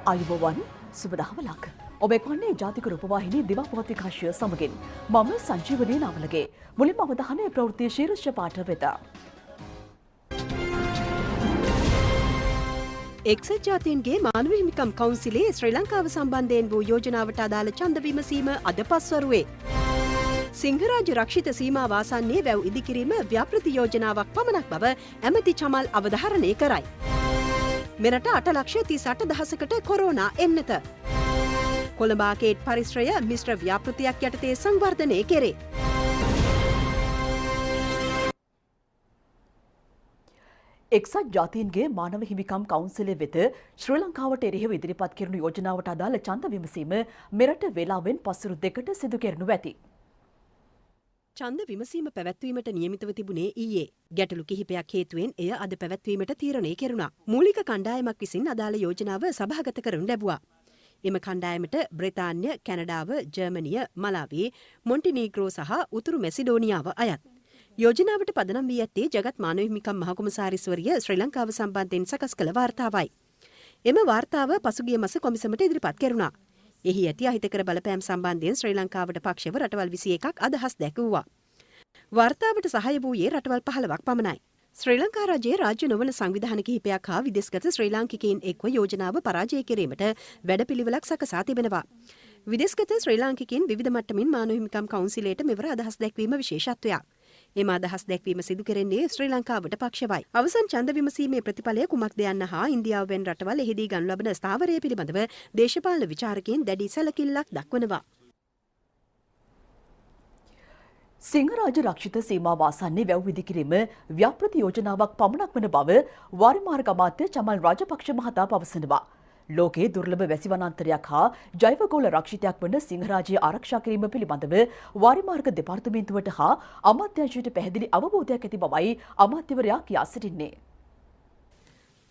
අයුබෝවන් සුබ දහවලක්. ඔබ එක්වන්නේ ජාතික රූපවාහිනී දිවාපවත් විකාශය සමගින් මම සංජීවනී නාවලගේ මුලින්ම අවධානය ප්‍රවෘත්ති ශීර්ෂ පාඨ වෙත. එක්සත් ජාතීන්ගේ මානව හිමිකම් කවුන්සිලේ ශ්‍රී ලංකාව සම්බන්ධයෙන් වූ යෝජනාවට අදාළ ඡන්ද විමසීම අද පස්වරුවේ. සිංහරාජ රක්ෂිත සීමා වාසන්නේ වැව් ඉදිකිරීම ව්‍යාපෘති යෝජනාවක් පමණක් බව ඇමති චමල් අවධාරණය කරයි. මෙරට 8,38,000කට කොරෝනා එන්නත. කොළඹ ආකේඩ් පරිශ්‍රය මිශ්‍ර ව්‍යාපෘතියක් යටතේ සංවර්ධනය කෙරේ. එක්සත් ජාතීන්ගේ මානව හිමිකම් කවුන්සිලය වෙත ශ්‍රී ලංකාවට එරෙහිව ඉදිරිපත් කෙරුණු යෝජනාවට අදාළ ඡන්ද විමසීම මෙරට වේලාවෙන් පස්වරු 2කට සිදු කෙරෙනු ඇති. ඡන්ද විමසීම පැවැත්වීමට නියමිතව තිබුණේ ඊයේ. ගැටලු කිහිපයක් හේතුවෙන් එය අද පැවැත්වීමට තීරණය කෙරුණා. මූලික කණ්ඩායමක් විසින් අදාළ යෝජනාව සභාගත කරනු ලැබුවා. එම කණ්ඩායමට බ්‍රිතාන්‍ය, කැනඩාව, ජර්මනිය, මලාවි, මොන්ටිනීග්‍රෝ සහ උතුරු මැසිඩෝනියාව අයත්. යෝජනාවට පදනම් වී ඇත්තේ ජගත් මානව හිමිකම් මහකොමසාරිස්වරිය ශ්‍රී ලංකාව සම්බන්ධයෙන් සකස් කළ වාර්තාවයි. එම වාර්තාව පසුගිය මාස කොමිසමට ඉදිරිපත් කෙරුණා. එහි ඇති අහිතකර බලපෑම් සම්බන්ධයෙන් ශ්‍රී ලංකාවට පක්ෂව රටවල් 21ක් අදහස් දැක්වුවා. වාර්තාවට සහාය වූයේ රටවල් 15ක් පමණයි. ශ්‍රී ලංකා රජයේ රාජ්‍ය නොවන සංවිධාන කිහිපයක් හා විදේශගත ශ්‍රී ලාංකිකයින් එක්ව යෝජනාව පරාජය කිරීමට වැඩපිළිවෙලක් සකසා තිබෙනවා. විදේශගත ශ්‍රී ලාංකිකයින් විවිධ මට්ටමින් මානව හිමිකම් කවුන්සිලයට මෙවර අදහස් දැක්වීම විශේෂත්වයක්. එම අදහස් දැක්වීම සිදු කෙරෙන්නේ ශ්‍රී ලංකාවට පක්ෂවයි. අවසන් ඡන්ද විමසීමේ ප්‍රතිඵලය කුමක්ද යන්න හා ඉන්දියාව වැනි රටවල් එහිදී ගනු ලබන ස්ථාවරය පිළිබඳව දේශපාලන විචාරකයින් දැඩි සැලකිල්ලක් දක්වනවා. සිංහරාජ රක්ෂිත සීමා වාසන්නේ වැව් ඉදිකිරීම ව්‍යාපෘති යෝජනාවක් පමණක් වන බව වාරිමාර්ග අමාත්‍ය චමල් රාජපක්ෂ මහතා පවසනවා. ලෝකයේ දුර්ලභ වැසි වනාන්තරයක් හා ජෛවගෝල රක්ෂිතයක් වන සිංහරාජය ආරක්ෂා කිරීම පිළිබඳව වාරිමාර්ග දෙපාර්තමේන්තුවට හා අමාත්‍යාංශයට පැහැදිලි අවබෝධයක් ඇති බවයි අමාත්‍යවරයා කියා සිටින්නේ.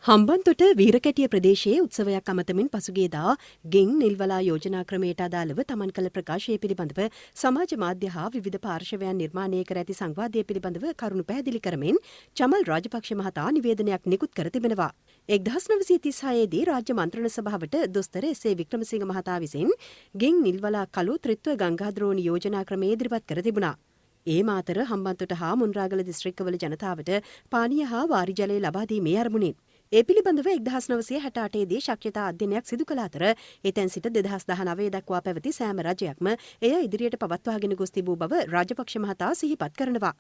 හම්බන්තොට වීරකැටිය ප්‍රදේශයේ උත්සවයක් අමතමින් පසුගියදා ගෙන් නිල්වලා යෝජනා ක්‍රමයට අදාළව තමන් කළ ප්‍රකාශය පිළිබඳව සමාජ මාධ්‍ය හා විවිධ පාර්ශවයන් නිර්මාණය කර ඇති සංවාදය පිළිබඳව කරුණු පැහැදිලි කරමින් චමල් රාජපක්ෂ මහතා නිවේදනයක් නිකුත් කර තිබෙනවා. 1936 දී රාජ්‍ය මන්ත්‍රණ සභාවට දොස්තර එස්.ඒ. වික්‍රමසිංහ මහතා විසින් ගෙන් නිල්වලා කළු ත්‍රිත්ව ගංගාද්‍රෝණි යෝජනා ක්‍රමය ඉදිරිපත් කර තිබුණා. ඒ මාතර හම්බන්තොට හා මොන්රාගල දිස්ත්‍රික්කවල ජනතාවට පානීය හා වාරි ජලය ලබා දීමේ අරමුණින් ඒ පිළිබඳව 1968 දී ශක්්‍යතා අධ්‍යයනයක් සිදු කළ අතර එතැන් සිට 2019 දක්වා පැවති සෑම රජයක්ම එය ඉදිරියට පවත්වාගෙන ගොස් තිබූ බව රාජපක්ෂ මහතා සිහිපත් කරනවා.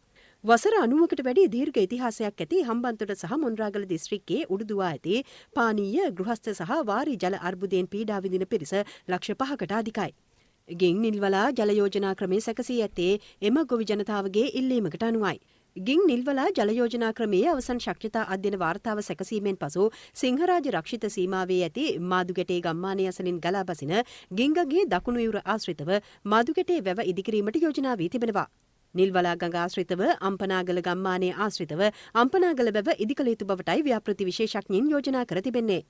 වසර 90කට වැඩි දීර්ඝ ඉතිහාසයක් ඇති හම්බන්තොට සහ මොන්රාගල දිස්ත්‍රික්කයේ උඩුදුවා ඇති පානීය, ගෘහස්ත සහ වාරි ජල අර්බුදයෙන් පීඩා විඳින පිරිස ලක්ෂ 5කට අධිකයි. ගෙන් නිල්වලා ජල යෝජනා ක්‍රමය සැකසී ඇත්තේ එම ගොවි ජනතාවගේ ඉල්ලීමකට අනුවයි. ගින් නිල්වලා ජල යෝජනා ක්‍රමයේ අවසන් ශක්්‍යතා අධ්‍යයන වාර්තාව සැකසීමෙන් පසු සිංහරාජ රක්ෂිත සීමාවේ ඇති මාදුගැටේ ගම්මානය අසලින් ගලා බසින ගිංගගේ දකුණු යුර ආශ්‍රිතව මාදුගැටේ වැව ඉදිකිරීමට යෝජනා වී තිබෙනවා. නිල්වලා ගඟ ආශ්‍රිතව අම්පනාගල ගම්මානයේ ආශ්‍රිතව අම්පනාගල වැව ඉදිකළ යුතු බවටයි ව්‍යාපෘති විශේෂඥයින් යෝජනා කර තිබෙන්නේ.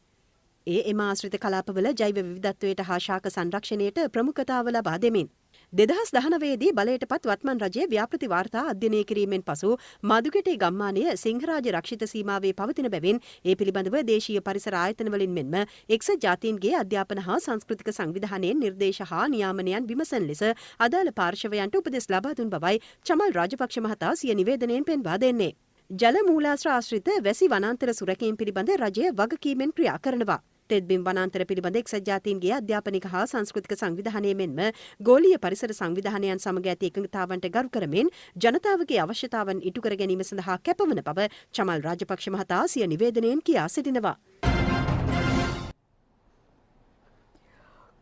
එම ආශ්‍රිත කලාපවල ජෛව විවිධත්වයට හා ශාක සංරක්ෂණයට ප්‍රමුඛතාව ලබා දෙමින් 2019 දී බලයට පත් වත්මන් රජයේ ව්‍යාපෘති වාර්තා අධ්‍යයනය කිරීමෙන් පසු මාදුගැටේ ගම්මානය සිංහරාජ රක්ෂිත සීමාවේ පවතින බැවින් ඒ පිළිබඳව දේශීය පරිසර ආයතන වලින් මෙන්ම එක්සත් ජාතීන්ගේ අධ්‍යාපන හා සංස්කෘතික සංවිධානයෙන් නිර්දේශ හා නියාමනයන් විමසන ලෙස අදාළ පාර්ශවයන්ට උපදෙස් ලබා දුන් බවයි චමල් රාජපක්ෂ මහතා සිය නිවේදනයෙන් පෙන්වා දෙන්නේ. ජල මූලාශ්‍ර ආශ්‍රිත වැසි වනාන්තර සුරැකීම පිළිබඳ රජය වගකීමෙන් ක්‍රියා කරනවා. තෙත්බිම් වනාන්තර පිළිබඳ එක්සත් ජාතීන්ගේ අධ්‍යාපනික හා සංස්කෘතික සංවිධානය මෙන්ම ගෝලීය පරිසර සංවිධානයන් සමග ඇති එකඟතාවන්ට ගරු කරමින් ජනතාවගේ අවශ්‍යතාවන් ඉටු කර ගැනීම සඳහා කැපවන බව චමල් රාජපක්ෂ මහතා සිය නිවේදනයෙන් කියා සිටිනවා.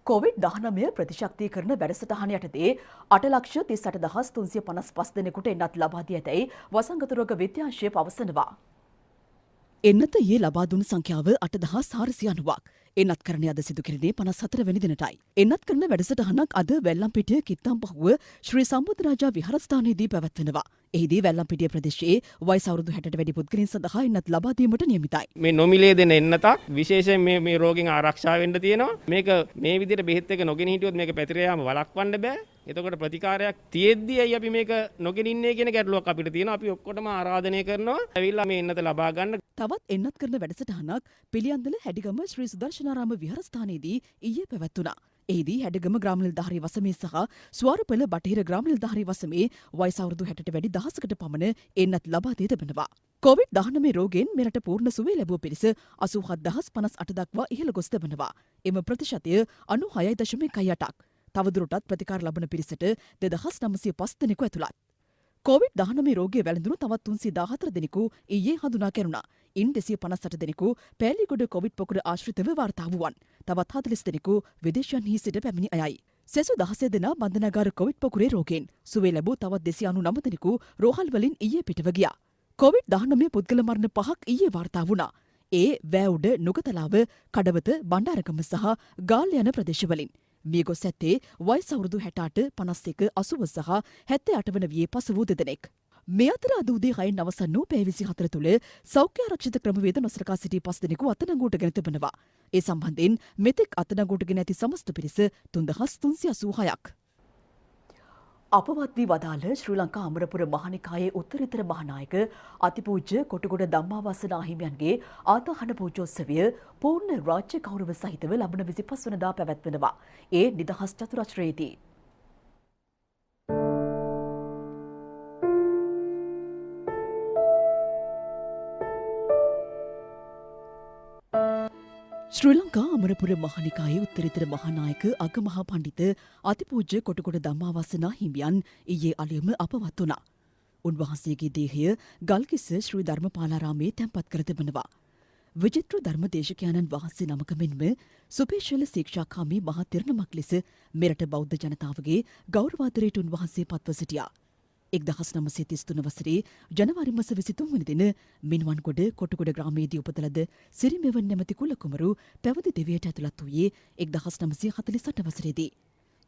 COVID-19 ප්‍රතිශක්තිකරණ වැඩසටහන යටතේ 8,38,355 දෙනෙකුට එන්නත් ලබා දී ඇතැයි වසංගත රෝග විද්‍යාංශය පවසනවා. එන්නත ඊයේ ලබා දුන් සංඛ්‍යාව 8,490ක්. එන්නත් කරණය අද සිදු කෙරෙන්නේ 54 වෙනි දිනටයි. එන්නත් කරන වැඩසටහනක් අද වැල්ලම්පිටිය කිත්තම්පහුව ශ්‍රී සම්බුද්ධරාජා විහාරස්ථානයේදී පැවැත්වෙනවා. එහිදී වැල්ලම්පිටිය ප්‍රදේශයේ වයස අවුරුදු 60ට වැඩි පුද්ගලයන් සඳහා එන්නත් ලබා දීමට නියමිතයි. මේ නොමිලේ දෙන එන්නතක් විශේෂයෙන් මේ රෝගෙන් ආරක්ෂා වෙන්න තියෙනවා. මේක මේ විදිහට බෙහෙත් එක නොගෙන හිටියොත් මේක පැතිර යාම වළක්වන්න බෑ. එතකොට ප්‍රතිකාරයක් තියෙද්දී ඇයි අපි මේක නොගෙන ඉන්නේ කියන ගැටලුවක් අපිට තියෙනවා. අපි ඔක්කොටම ආරාධනය කරනවා ඇවිල්ලා මේ එන්නත ලබා ගන්න. තවත් එන්නත් කරන වැඩසටහනක් පිළියන්දල හැඩිගම ශ්‍රී සුදර්ශනාරාම විහාරස්ථානයේදී ඊයේ පැවැත්වුණා. එහිදී හැඩගම ග්‍රාම නිලධාරී වසමේ සහ ස්වාරපල බටහිර ග්‍රාම නිලධාරී වසමේ වයස අවුරුදු 60ට වැඩි දහසකට පමණ එන්නත් ලබා දී තිබෙනවා. COVID-19 රෝගයෙන් මෙරට පූර්ණ සුවය ලැබුව පිරිස 87058 දක්වා ඉහළ ගොස් තිබෙනවා. එම ප්‍රතිශතය 96.18ක්. තවදුරටත් ප්‍රතිකාර ලබන පිරිසට 2905 දෙනෙකු ඇතුළත්. COVID-19 රෝගය වැළඳුණු තවත් 314 දෙනෙකු ඊයේ හඳුනා ගැනුණා. ඉන් 258 දෙනෙකු පෑලිගොඩ කොවිඩ් පොකුර ආශ්‍රිතව වාර්තා වූවන්. තවත් 40 දෙනෙකු විදේශයන්හි සිට පැමිණි අයයි. සෙසු 16 දෙනා බන්ධනාගාර කොවිඩ් පොකුරේ රෝගයෙන් සුවය ලැබූ තවත් 299 දෙනෙකු රෝහල් වලින් ඊයේ පිටව ගියා. COVID-19 පුද්ගල මරණ 5ක් ඊයේ වාර්තා වුණා. ඒ වැවුඩ නුගතලාව කඩවත බණ්ඩාරගම සහ ගාල්ල යන ප්‍රදේශවලින්. මියගොස් ඇත්තේ වයස අවුරුදු 68, 51, 80 සහ 78 වන වියේ පසු වූ දෙදෙනෙක්. මේ අතර අද උදේ 6න් අවසන් වූ පැය 24 තුළ සෞඛ්‍ය ආරක්ෂිත ක්‍රමවේද නොසලකා සිටි 5 දෙනෙකු අත්අඩංගුවට ගෙන තිබෙනවා. ඒ සම්බන්ධයෙන් මෙතෙක් අත්අඩංගුවට ගෙන ඇති සමස්ත පිරිස 3386ක්. අපවත් වී වදාළ ශ්‍රී ලංකා අමරපුර මහනිකායේ උත්තරීතර මහානායක අතිපූජ්‍ය කොටගොඩ ධම්මාවාසන හිමියන්ගේ ආදාහන පූජෝත්සවය පූර්ණ රාජ්‍ය ගෞරව සහිතව ලබන 25 වනදා පැවැත්වෙනවා. ඒ නිදහස් චතුරස්‍රයේදී. ශ්‍රී ලංකා අමරපුර මහනිකායේ උත්තරීතර මහානායක අගමහා පණ්ඩිත අතිපූජ්‍ය කොටගොඩ ධම්මාවාසනා හිමියන් ඊයේ අලුයම අපවත් වුණා. උන්වහන්සේගේ දේහය ගල්කිස්ස ශ්‍රී ධර්මපාලාරාමයේ තැන්පත් කර තිබෙනවා. විචිත්‍ර ධර්මදේශකයන්න් වහන්සේ නමක මෙන්ම සුපේශල ශික්ෂාකාමී මහා තිරණමක් ලෙස මෙරට බෞද්ධ ජනතාවගේ ගෞරවාදරයට උන්වහන්සේ පත්ව සිටියා. 1933 වසරේ ජනවාරි මාස 23 වන දින මින්වන්ගොඩ කොටගොඩ ග්‍රාමයේදී උපත ලද සිරිමෙවන් නැමැති කුලකුමරු පැවිදි දෙවියට ඇතුළත් වූයේ 1948 වසරේදී.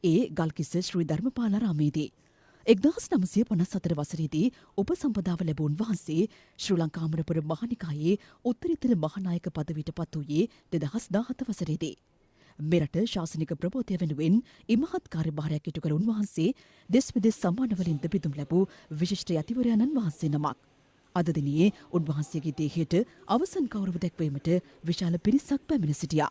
ඒ ගල්කිස්ස ශ්‍රී ධර්මපාලාරාමයේදී. 1954 වසරේදී උපසම්පදාව ලැබූ උන්වහන්සේ ශ්‍රී ලංකා අමරපුර මහනිකායේ උත්තරීතර මහානායක පදවියට පත් වූයේ 2017 වසරේදී. මෙරට ශාසනික ප්‍රබෝධය වෙනුවෙන් ඉමහත් කාර්යභාරයක් ඉටු කළ උන්වහන්සේ දෙස් විදෙස් සම්මානවලින්ද පිදුම් ලැබූ විශිෂ්ට යතිවරයාණන් වහන්සේ නමක්. අද දිනේ උන්වහන්සේගේ දේහයට අවසන් ගෞරව දැක්වීමට විශාල පිරිසක් පැමිණ සිටියා.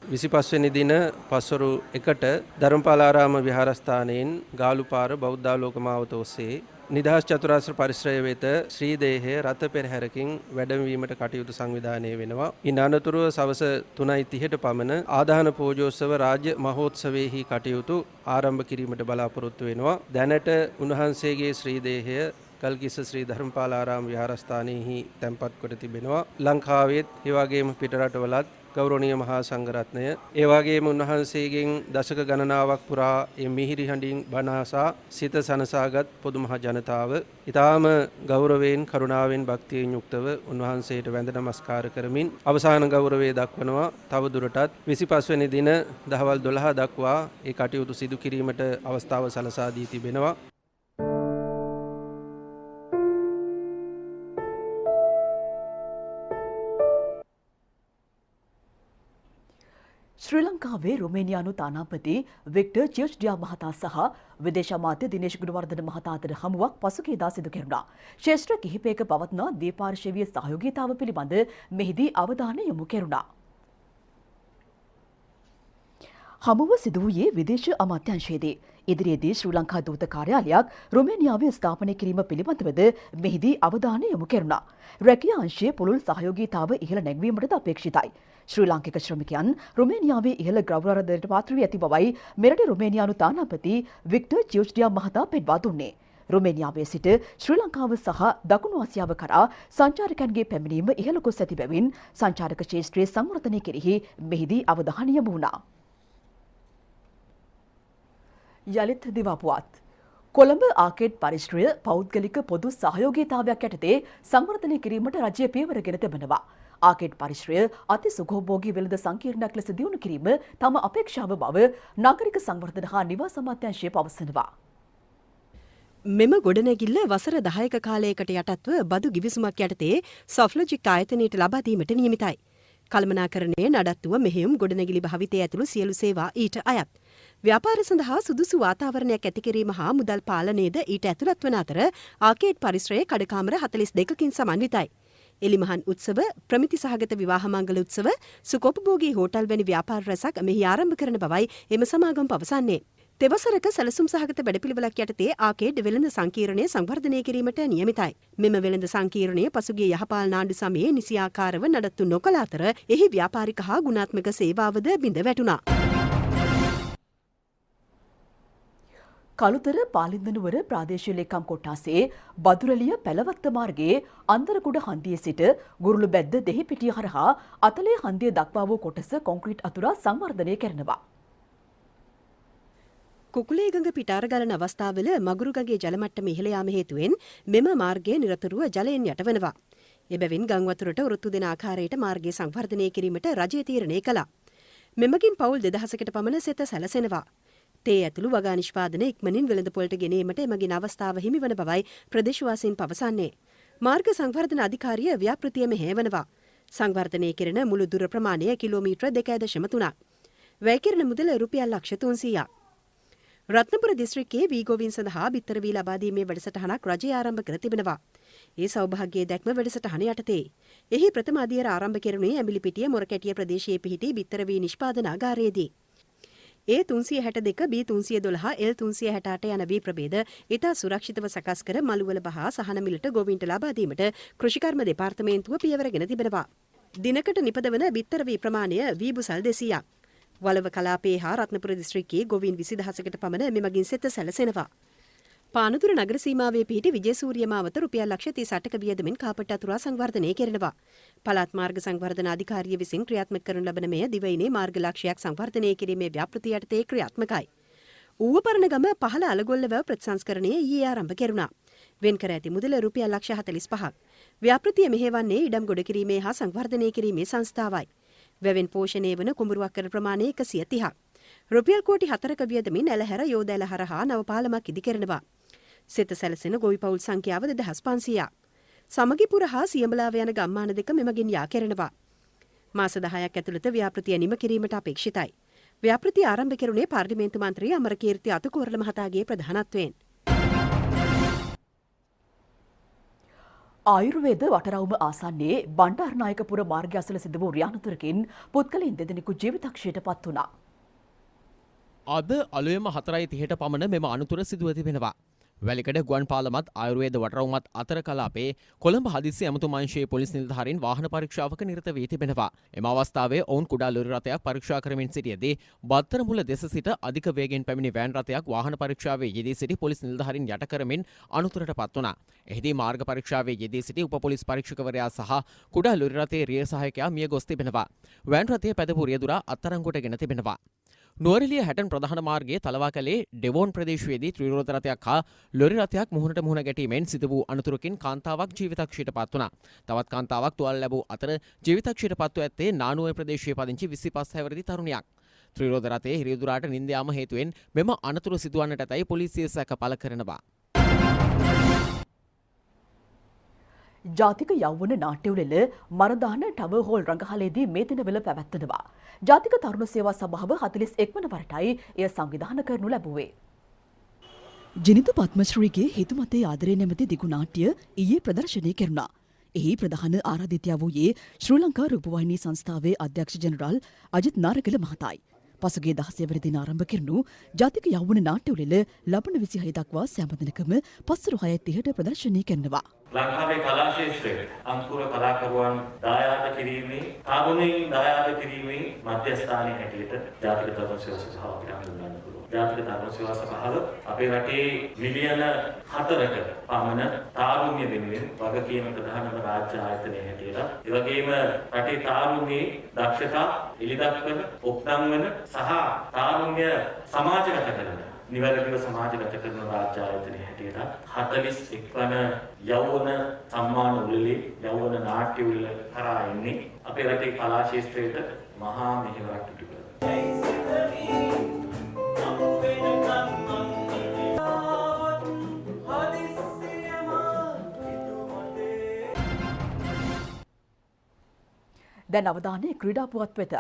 25 වෙනි දින පස්වරු 1ට ධර්මපාලාරාම විහාරස්ථානයෙන් ගාලුපාර බෞද්ධාලෝක මාවත ඔස්සේ නිදහස් චතුරාර්ය පරිශ්‍රය වෙත ශ්‍රී දේහය රථ පෙරහැරකින් වැඩමවීමට කටයුතු සංවිධානය වෙනවා. ඉන් අනතුරුව සවස 3:30ට පමණ ආදාහන පූජෝත්සව රාජ්‍ය මහෝත්සවයේහි කටයුතු ආරම්භ කිරීමට බලාපොරොත්තු වෙනවා. දැනට උන්වහන්සේගේ ශ්‍රී දේහය කල්කිස්ස ශ්‍රී ධර්මපාලාරාම විහාරස්ථානයේහි තැන්පත් කොට තිබෙනවා. ලංකාවේත් ඒ වගේම පිටරටවලත් ගෞරවනීය මහා සංඝරත්නය ඒ වගේම උන්වහන්සේගෙන් දශක ගණනාවක් පුරා මේ මිහිරි හඬින් බණ අසා සිත සනසාගත් පොදු මහ ජනතාව ඊටාම ගෞරවයෙන් කරුණාවෙන් භක්තියෙන් යුක්තව උන්වහන්සේට වැඳ නමස්කාර කරමින් අවසාන ගෞරවය දක්වනවා. තව දුරටත් 25 වෙනි දින දහවල් 12 දක්වා ඒ කටයුතු සිදු කිරීමට අවස්ථාව සලසා දී තිබෙනවා. ශ්‍රී ලංකාවේ රුමේනියානු තානාපති වික්ටර් චියොච්ඩියා මහතා සහ විදේශ අමාත්‍ය දිනේෂ් ගුණවර්ධන මහතා අතර හමුවක් පසුගියදා සිදු කෙරුණා. ක්ෂේත්‍ර කිහිපයක පවත්නා ද්විපාර්ශ්වීය සහයෝගීතාව පිළිබඳ මෙහිදී අවධානය යොමු කෙරුණා. හමුව සිදු වූයේ විදේශ අමාත්‍යාංශයේදී. ඉදිරියේදී ශ්‍රී ලංකා දූත කාර්යාලයක් රුමේනියාවේ ස්ථාපනය කිරීම පිළිබඳවද මෙහිදී අවධානය යොමු කෙරුණා. රැකියා අංශයේ පුළුල් සහයෝගීතාව ඉහළ නැංවීමටද අපේක්ෂිතයි. ශ්‍රී ලාංකික ශ්‍රමිකයන් රුමේනියාවේ ඉහළ ගෞරවාදරයට පාත්‍ර වී ඇති බවයි මෙරට රුමේනියානු තානාපති වික්ටර් චියොච්ඩියා මහතා පෙන්වා දුන්නේ. රුමේනියාවේ සිට ශ්‍රී ලංකාව සහ දකුණු ආසියාව කරා සංචාරකයන්ගේ පැමිණීම ඉහළ ගොස් ඇති බැවින් සංචාරක ක්ෂේත්‍රයේ සංවර්ධනය කෙරෙහි මෙහිදී අවධානය යොමු වුණා. යලිත් දිවාපුවත් කොළඹ ආකේඩ් පරිශ්‍රය පෞද්ගලික පොදු සහයෝගීතාවයක් යටතේ සංවර්ධනය කිරීමට රජය පියවරගෙන තිබෙනවා. ආකේඩ් පරිශ්‍රය අති සුඛෝභෝගී වෙළඳ සංකීර්ණයක් ලෙස දියුණු කිරීම තම අපේක්ෂාව බව නාගරික සංවර්ධන හා නිවාස අමාත්‍යාංශය පවසනවා. මෙම ගොඩනැගිල්ල වසර 10ක කාලයකට යටත්ව බදු ගිවිසුමක් යටතේ සොෆ්ලොජික් ආයතනයට ලබා දීමට නියමිතයි. කළමනාකරණය නඩත්තුව මෙහෙයුම් ගොඩනැගිලි භාවිතය ඇතුළු සියලු සේවා ඊට අයත්. ව්‍යාපාර සඳහා සුදුසු වාතාවරණයක් ඇති කිරීම හා මුදල් පාලනයද ඊට ඇතුළත් වන අතර ආකේඩ් පරිසරයේ කඩකාමර 42කින් සමන්විතයි. එලිමහන් උත්සව, ප්‍රමිති සහගත විවාහ මංගල උත්සව, සුකොපභෝගී හෝටල් වැනි ව්‍යාපාර රැසක් මෙහි ආරම්භ කරන බවයි එම සමාගම පවසන්නේ. තෙවසරක සැලසුම් සහගත වැඩපිළිවෙලක් යටතේ ආකේඩ් වෙළඳ සංකීර්ණය සංවර්ධනය කිරීමට නියමිතයි. මෙම වෙළඳ සංකීර්ණය පසුගිය යහපාලන ආණ්ඩු සමයේ නිසියාකාරව නඩත්තු නොකළ අතර එහි ව්‍යාපාරික හා ගුණාත්මක සේවාවද බිඳ වැටුණා. කළුතර පාලින්දනුවර ප්‍රාදේශීය ලේකම් කොට්ටාසේ බදුරලිය පැලවත්ත මාර්ගයේ අන්දරකුඩ හන්දියේ සිට ගුරුළු බැද්ද දෙහිපිටිය හරහා අතලේ හන්දිය දක්වා වූ කොටස කොන්ක්‍රීට් අතුරා සංවර්ධනය කරනවා. කුකුලේගඟ පිටාර ගලන අවස්ථාවල මගුරුගඟේ ජල මට්ටම ඉහළ යාම හේතුවෙන් මෙම මාර්ගය නිරතුරුව ජලයෙන් යටවනවා. එබැවින් ගම් වතුරට ඔරොත්තු දෙන ආකාරයට මාර්ගය සංවර්ධනය කිරීමට රජය තීරණය කළා. මෙමගින් පවුල් 2000කට පමණ සෙත සැලසෙනවා. තේ ඇතුළු වගා නිෂ්පාදන ඉක්මනින් වෙළඳපොළට ගෙනීමට එමගින් අවස්ථාව හිමිවන බවයි ප්‍රදේශවාසීන් පවසන්නේ. මාර්ග සංවර්ධන අධිකාරිය ව්‍යාපෘතිය මෙහෙයවනවා. සංවර්ධනය කෙරෙන මුළු දුර ප්‍රමාණය කිලෝමීටර 2.3ක්. වැය කෙරෙන මුදල රුපියල් ලක්ෂ 300ක්. රත්නපුර දිස්ත්‍රික්කයේ වීගෝවින් සඳහා බිත්තර වී ලබා දීමේ වැඩසටහනක් රජය ආරම්භ කර තිබෙනවා. ඒ සෞභාග්‍යයේ දැක්ම වැඩසටහන යටතේ. එහි ප්‍රථම අදියර ආරම්භ කෙරුණේ ඇඹිලිපිටිය මොරකැටිය ප්‍රදේශයේ පිහිටි බිත්තර වී නිෂ්පාදනාගාරයේදී. A 362 B 312 L 368 යන වී ප්‍රභේද ඉතා සුරක්ෂිතව සකස් කර මළුවල බහා සහන මිලට ගොවීන්ට ලබා දීමට කෘෂිකර්ම දෙපාර්තමේන්තුව පියවරගෙන තිබෙනවා. දිනකට නිපදවන බිත්තර වී ප්‍රමාණය වී බුසල් 200ක්. වලව කලාපයේ හා රත්නපුර දිස්ත්‍රික්කයේ ගොවීන් 20000කට පමණ මෙමගින් සෙත සැලසෙනවා. පානදුර නගර සීමාවේ පිහිටි විජේසූරිය මාවත රුපියල් ලක්ෂ 38ක වියදමින් කාපට් අතුරා සංවර්ධනය කෙරෙනවා. පළාත් මාර්ග සංවර්ධන අධිකාරිය විසින් ක්‍රියාත්මක කරනු ලබන මෙය දිවයිනේ මාර්ග ලක්ෂයක් සංවර්ධනය කිරීමේ ව්‍යාපෘතිය යටතේ ක්‍රියාත්මකයි. ඌවපරණගම පහළ අලගොල්ලව ප්‍රතිසංස්කරණය ඊයේ ආරම්භ කෙරුණා. වෙන් කර ඇති මුදල රුපියල් ලක්ෂ 45ක්. ව්‍යාපෘතිය මෙහෙවන්නේ ඉඩම් ගොඩ කිරීමේ හා සංවර්ධනය කිරීමේ සංස්ථාවයි. වැවෙන් පෝෂණය වන කුඹුරුවක්කර ප්‍රමාණය 130ක්. රුපියල් කෝටි 4ක වියදමින් ඇලහැර යෝදැල හරහා නව පාලමක් ඉදි කරනවා. සෙත සැලසෙන ගොවි පවුල් සංඛ්‍යාව 2500ක්. සමගිපුර හා සියඹලාව යන ගම්මාන දෙක මෙමගින් යා කෙරෙනවා. මාස 10ක් ඇතුළත ව්‍යාපෘතිය නිම කිරීමට අපේක්ෂිතයි. ව්‍යාපෘතිය ආරම්භ කෙරුණේ පාර්ලිමේන්තු මන්ත්‍රී අමරකීර්ති අතුකෝරළ මහතාගේ ප්‍රධානත්වයෙන්. ආයුර්වේද වටරවුම ආසන්නයේ බණ්ඩාරනායකපුර මාර්ගය අසල සිදු වූ රියානතුරකින් පුද්ගලයන් දෙදෙනෙකු ජීවිතක්ෂයට පත් වුණා. අද අලුයම 4:30ට පමණ මෙම අනතුර සිදුව තිබෙනවා. වැලිකඩ ගුවන් පාලමත් ආයුර්වේද වටරවුමත් අතර කලාපේ කොළඹ හදිසි ඇමතුමංශයේ පොලිස් නිලධාරීන් වාහන පරීක්ෂාවක නිරත වී තිබෙනවා. එම අවස්ථාවේ ඔවුන් කුඩා ලොරි රථයක් පරීක්ෂා කරමින් සිටියදී බත්තර මුල දෙස සිට අධික වේගයෙන් පැමිණි වෑන් රථයක් වාහන පරීක්ෂාවේ යෙදී සිටි පොලිස් නිලධාරීන් යට කරමින් අනතුරට පත් වුණා. එහිදී මාර්ග පරීක්ෂාවේ යෙදී සිටි උප පොලිස් පරීක්ෂකවරයා සහ කුඩා ලොරි රථයේ රිය සහායකයා මිය ගොස් තිබෙනවා. වෑන් රථයේ පැදපු රියදුරා අත්අඩංගුවටගෙන තිබෙනවා. නුවරඑළිය හැටන් ප්‍රධාන මාර්ගයේ තලවාකලේ ඩෙවෝන් ප්‍රදේශයේදී ත්‍රිරෝද රථයක් හා ලොරි රථයක් මුහුණට මුහුණ ගැටීමෙන් සිදු වූ අනතුරකින් කාන්තාවක් ජීවිතක්ෂයට පත් වුණා. තවත් කාන්තාවක් තුවාල ලැබූ අතර ජීවිතක්ෂයට පත්ව ඇත්තේ නානුවේ ප්‍රදේශයේ පදිංචි 25 හැවිරිදි තරුණියක්. ත්‍රිරෝද රථයේ හිරිදුරාට නිින්ද යාම හේතුවෙන් මෙම අනතුර සිදුවන්නට ඇතැයි පොලිසිය සැක පළ කරනවා. ජාතික යෞවන නාට්‍ය උළෙල මරදාන ටවර් හෝල් රඟහලේදී මේ දිනවල පැවැත්වෙනවා. ජාතික තරුණ සේවා සභාව 41 වන වරටයි එය සංවිධානය කරනු ලැබුවේ. ජනිත පත්මශ්‍රීගේ හිතුමතේ ආදරේ නැමැති දිගු නාට්‍ය ඊයේ ප්‍රදර්ශනය කෙරුණා. එහි ප්‍රධාන ආරාධිතයා වූයේ ශ්‍රී ලංකා රූපවාහිනී සංස්ථාවේ අධ්‍යක්ෂ ජෙනරාල් අජිත් නාරකල මහතායි. පසුගිය 16 වෙනි දින ආරම්භ කෙරුණු ජාතික යෞවන නාට්‍ය උළෙල ලබන 26 දක්වා සෑම දිනකම පස්වරු 6:30ට ප්‍රදර්ශනය කරනවා. ලංකාවේ කලා ක්ෂේත්‍රයේ අංකුර කලාකරුවන් දායාද කිරීමේ ආගමෙන් දායාද කිරීමේ මධ්‍යස්ථානයේ හැටියට ජාතික තරුණ සේවා සභාව අපිට හඳුන්වන්න පුළුවන්. ජාතික තරුණ සේවා සභාව අපේ රටේ මිලියන 4ක පමණ තාරුණ්‍ය වෙනුවෙන් වගකීම් ප්‍රධානම රාජ්‍ය ආයතනයේ හැටියට ඒ වගේම රටේ තාරුණ්‍යයේ දක්ෂතා එළිදක්වන ඔප්නම් වන සහ තාරුණ්‍ය සමාජගත කරන නිවැරදිව සමාජගත කරන රාජ්‍ය ආයතනයේ හැටියට 41 වන යෞවන සම්මාන උළෙලේ යෞවන නාට්‍ය උළෙල කරා එන්නේ අපේ රටේ කලා ක්ෂේත්‍රයට මහා මෙහෙවරක් ඉටු කරනවා. දැන් අවධානය ක්‍රීඩා පුවත් වෙත.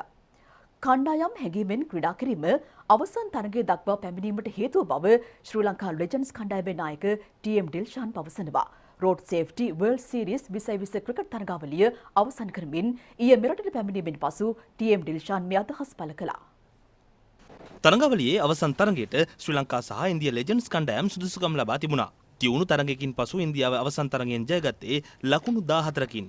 කණ්ඩායම් හැඟීමෙන් ක්‍රීඩා කිරීම අවසන් තරගයේ දක්වා පැමිණීමට හේතුව බව ශ්‍රී ලංකා ලෙජන්ඩ්ස් කණ්ඩායමේ නායක ටී.එම්. ඩිල්ෂාන් පවසනවා. Road Safety World Series 2020 cricket තරගාවලිය අවසන් කරමින් ඊයේ මෙරටට පැමිණීමෙන් පසු ටී.එම්. ඩිල්ෂාන් මේ අදහස් පළ කළා. තරගාවලියේ අවසන් තරගයට ශ්‍රී ලංකා සහ ඉන්දියා ලෙජන්ඩ්ස් කණ්ඩායම් සුදුසුකම් ලබා තිබුණා. තියුණු තරගයකින් පසු ඉන්දියාව අවසන් තරගයෙන් ජයගත්තේ ලකුණු 14කින්.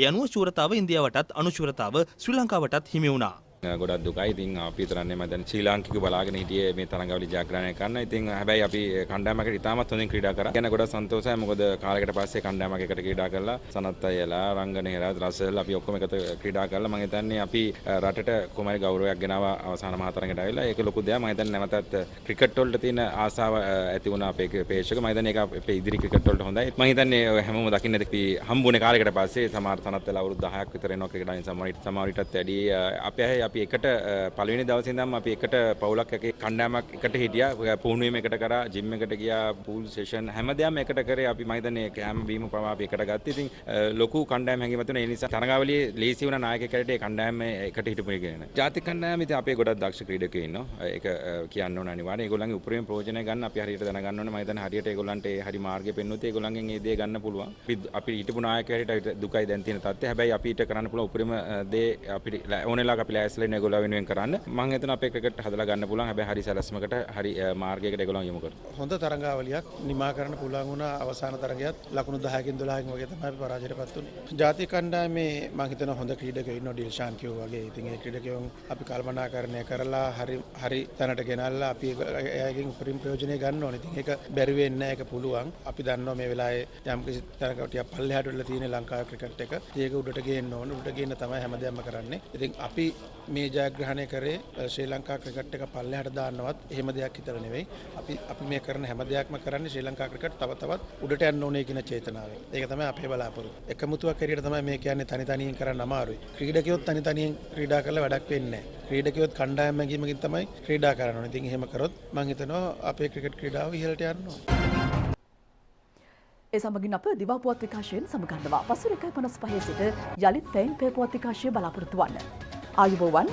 ඒ අනුව ශූරතාව ඉන්දියාවටත් අනුශූරතාව ශ්‍රී ලංකාවටත් හිමි වුණා. ගොඩක් දුකයි. ඉතින් අපි තරන්නේ මම දැන් ශ්‍රී ලාංකික බලාගෙන හිටියේ මේ තරඟවල ජයග්‍රහණය කරන්න. ඉතින් හැබැයි අපි කණ්ඩායමකට ඉතාමත් හොඳින් ක්‍රීඩා කරා. ගැන ගොඩක් සන්තෝෂයි. මොකද කාලයකට පස්සේ කණ්ඩායමක් එකට ක්‍රීඩා කරලා සනත් අයලා, රංගන හේරත්, රසල් අපි ඔක්කොම එකට ක්‍රීඩා කරලා මම හිතන්නේ අපි රටට කොහොමයි ගෞරවයක් ගෙනාවා අවසාන මහ තරඟයට ආවිලා. ඒක ලොකු දෙයක්. මම හිතන්නේ නැවතත් ක්‍රිකට් වලට තියෙන ආසාව ඇති වුණා අපේ පේෂක. මම හිතන්නේ ඒක අපේ ඉදිරි ක්‍රිකට් වලට හොඳයි. මම හිතන්නේ හැමෝම දකින්න අපි හම්බුනේ කාලයකට පස්සේ සමහර තනත් වෙලා අවුරුදු 10ක් විතර එනවා ක්‍රිකට් අයින් සමහරවිටත් වැඩි අපි එකට පළවෙනි දවසේ ඉඳන්ම අපි එකට පවුලක් කණ්ඩායමක් එකට හිටියා. පුහුණුවීම එකට කරා, ජිම් එකට ගියා, පූල් සෙෂන් හැමදේම එකට කරේ. අපි මම හිතන්නේ කැම බීම පවා අපි එකට ගත්තා. ඉතින් ලොකු කණ්ඩායම් හැංගීමක් තියෙනවා. ඒ නිසා තරගාවලියේ ලේසි වුණ නායකයෙක්ට ඒ කණ්ඩායම එකට හිටපු එකගෙන. ජාතික කණ්ඩායම ඉතින් අපේ ගොඩක් දක්ෂ ක්‍රීඩකයෝ ඉන්නවා. ඒක කියන්න ඕන අනිවාර්යයෙන්. ඒගොල්ලන්ගේ උපරිම ප්‍රයෝජනය ගන්න අපි හරියට දැනගන්න ඕනේ. මම හිතන්නේ හරියට ඒගොල්ලන්ට ඒ හරි මාර්ගය පෙන්වුවොත් ඒගොල්ලන්ගෙන් ඒ දේ ගන්න පුළුවන්. අපි හිටපු නායකයෙක්ට දුකයි දැන් තියෙන තත්ත්වය. හැබැයි අපිට කරන්න පුළුවන් උපරිම දේ අපිට ඕනෙලාක අපි ලෑස්තිලා ඉන්න ඒගොල්ලෝ වෙනුවෙන් කරන්න. මම හිතනවා අපේ ක්‍රිකට් හදලා ගන්න පුළුවන්. හැබැයි හරි සැලැස්මකට හරි මාර්ගයකට ඒගොල්ලෝ යොමු කරනවා. හොඳ තරඟාවලියක් නිමා කරන්න පුළුවන් වුණා. අවසාන තරගයත් ලකුණු 10කින් 12කින් වගේ තමයි අපි පරාජයටපත් වුණේ. ජාතික කණ්ඩායමේ මම හිතනවා හොඳ ක්‍රීඩකයෝ ඉන්නවා. ඩිල්ෂාන් කිව්වා වගේ. ඉතින් ඒ ක්‍රීඩකයන් අපි කල්පනාකරණය කරලා හරි තැනට ගෙනල්ලා අපි එයාගෙන් උපරිම ප්‍රයෝජනය ගන්න ඕනේ. ඉතින් ඒක බැරි වෙන්නේ නැහැ. ඒක පුළුවන්. අපි දන්නවා මේ වෙලාවේ යම් කිසි තැනකට ටිකක් පල්ලෙහාට වෙලා තියෙන ලංකාවේ ක්‍රිකට් එක. ඒක උඩට ගේන්න ඕනේ. උඩට ගේන්න තමයි හැමදේම කරන්නේ. ඉතින් අපි මේ ජයග්‍රහණය කරේ ශ්‍රී ලංකා ක්‍රිකට් එක පල්ලෙහාට දාන්නවත් එහෙම දෙයක් හිතලා නෙවෙයි. අපි මේ කරන හැම දෙයක්ම කරන්නේ ශ්‍රී ලංකා ක්‍රිකට් තව තවත් උඩට යන්න ඕනේ කියන චේතනාවෙන්. ඒක තමයි අපේ බලාපොරොත්තු. එකමුතුවක් හැටියට තමයි මේ කියන්නේ තනි තනියෙන් කරන්න අමාරුයි. ක්‍රීඩකයොත් තනි තනියෙන් ක්‍රීඩා කරලා වැඩක් වෙන්නේ නැහැ. ක්‍රීඩකයොත් කණ්ඩායම් හැඟීමකින් තමයි ක්‍රීඩා කරන්න ඕනේ. ඉතින් එහෙම කරොත් මම හිතනවා අපේ ක්‍රිකට් ක්‍රීඩාව ඉහළට යන්න ඕනේ. ඒ සමගින් අප දිවා පුවත් විකාශයෙන් සමගන්නවා. පසු 1:55 සිට යළිත් පැයින් පේ පුවත් විකාශය බලාපොරොත්තු වන්න. ආයුබෝවන්